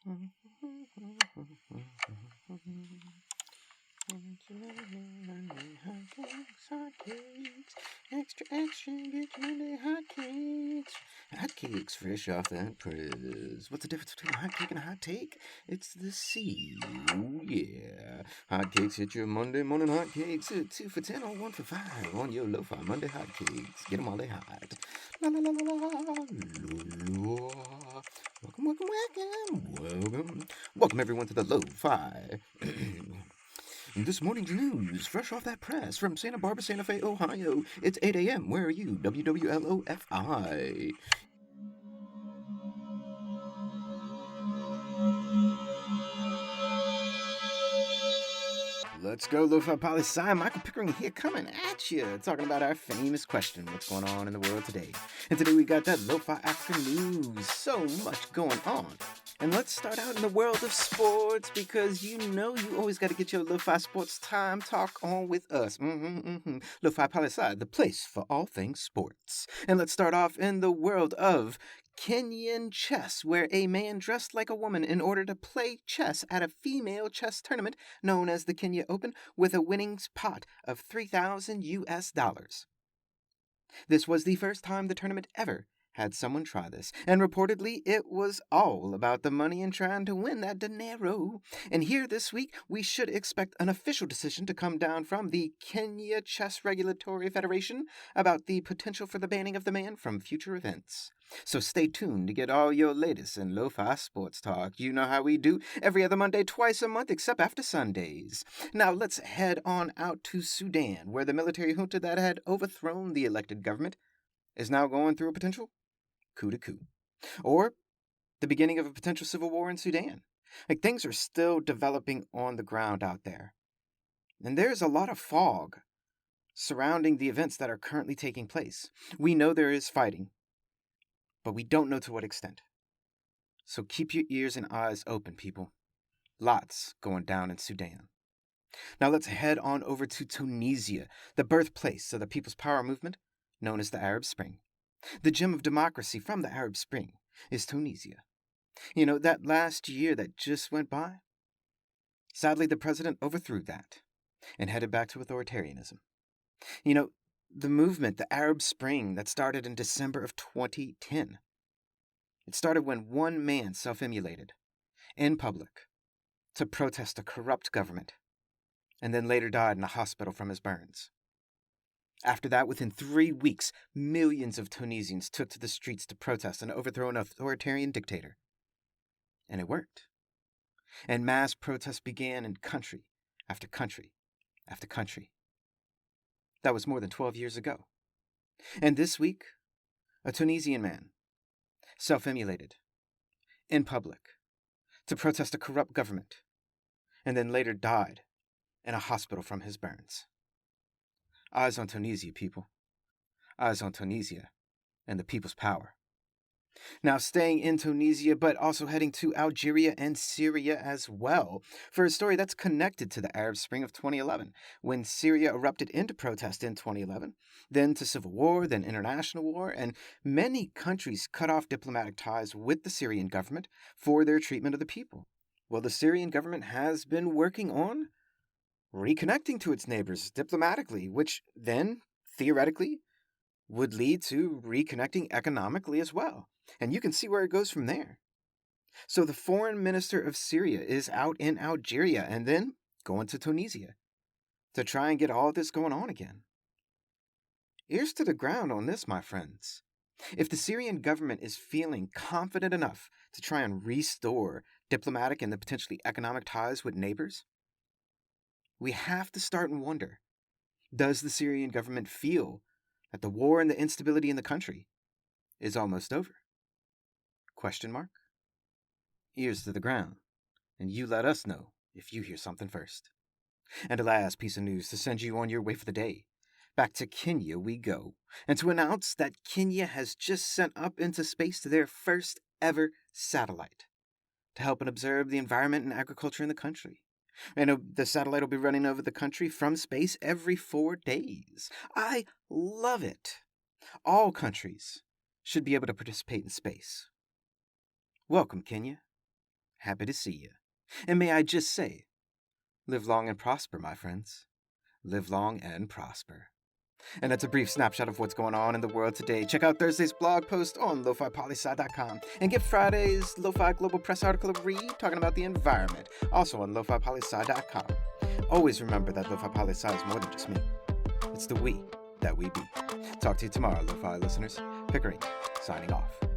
Hotcakes, extra, extra, get Monday hotcakes. Hotcakes fresh off that press. What's the difference between a hotcake and a hot take? It's the C. Ooh, yeah. Hotcakes hit your Monday morning hotcakes at 2 for 10 or 1 for 5 on your Lofi Monday hotcakes. Get them while they hot. La la la la la la la. Welcome. Welcome everyone to the Lo-Fi. This morning's news, fresh off that press from Santa Barbara, Santa Fe, Ohio. It's 8 a.m. Where are you? WWLOFI. Let's go, Lofi Poli Sci. Michael Pickering here, coming at you, talking about our famous question, what's going on in the world today. And today we got that Lo-Fi African news. So much going on. And let's start out in the world of sports, because you know you always got to get your Lo-Fi Sports Time talk on with us. Lo-Fi Poli Sci, the place for all things sports. And let's start off in the world of Kenyan chess, where a man dressed like a woman in order to play chess at a female chess tournament known as the Kenya Open with a winnings pot of $3,000. This was the first time the tournament ever had someone try this, and reportedly it was all about the money and trying to win that dinero. And here this week, we should expect an official decision to come down from the Kenya Chess Regulatory Federation about the potential for the banning of the man from future events. So stay tuned to get all your latest in Lo-Fi Sports Talk. You know how we do, every other Monday, twice a month, except after Sundays. Now let's head on out to Sudan, where the military junta that had overthrown the elected government is now going through a potential coup de coup, or the beginning of a potential civil war in Sudan. Like, things are still developing on the ground out there, and there's a lot of fog surrounding the events that are currently taking place. We know there is fighting, but we don't know to what extent. So keep your ears and eyes open, people. Lots going down in Sudan. Now let's head on over to Tunisia, the birthplace of the People's Power movement, known as the Arab Spring. The gem of democracy from the Arab Spring is Tunisia. You know, that last year that just went by? Sadly, the president overthrew that and headed back to authoritarianism. You know, the movement, the Arab Spring, that started in December of 2010. It started when one man self-immolated in public to protest a corrupt government, and then later died in a hospital from his burns. After that, within 3 weeks, millions of Tunisians took to the streets to protest and overthrow an authoritarian dictator. And it worked. And mass protests began in country after country after country. That was more than 12 years ago. And this week, a Tunisian man self-immolated in public to protest a corrupt government, and then later died in a hospital from his burns. Eyes on Tunisia, people. Eyes on Tunisia and the people's power. Now, staying in Tunisia, but also heading to Algeria and Syria as well, for a story that's connected to the Arab Spring of 2011, when Syria erupted into protest in 2011, then to civil war, then international war, and many countries cut off diplomatic ties with the Syrian government for their treatment of the people. Well, the Syrian government has been working on reconnecting to its neighbors diplomatically, which then, theoretically, would lead to reconnecting economically as well. And you can see where it goes from there. So the foreign minister of Syria is out in Algeria and then going to Tunisia to try and get all this going on again. Ears to the ground on this, my friends. If the Syrian government is feeling confident enough to try and restore diplomatic and the potentially economic ties with neighbors, we have to start and wonder, does the Syrian government feel that the war and the instability in the country is almost over? Question mark? Ears to the ground, and you let us know if you hear something first. And a last piece of news to send you on your way for the day. Back to Kenya we go, and to announce that Kenya has just sent up into space their first ever satellite to help and observe the environment and agriculture in the country. And the satellite will be running over the country from space every 4 days. I love it. All countries should be able to participate in space. Welcome, Kenya. Happy to see you. And may I just say, live long and prosper, my friends. Live long and prosper. And that's a brief snapshot of what's going on in the world today. Check out Thursday's blog post on lofipolisci.com and get Friday's Lo-Fi Global Press article a read talking about the environment, also on lofipolisci.com. Always remember that Lofi Poli Sci is more than just me. It's the we that we be. Talk to you tomorrow, Lo-Fi listeners. Pickering, signing off.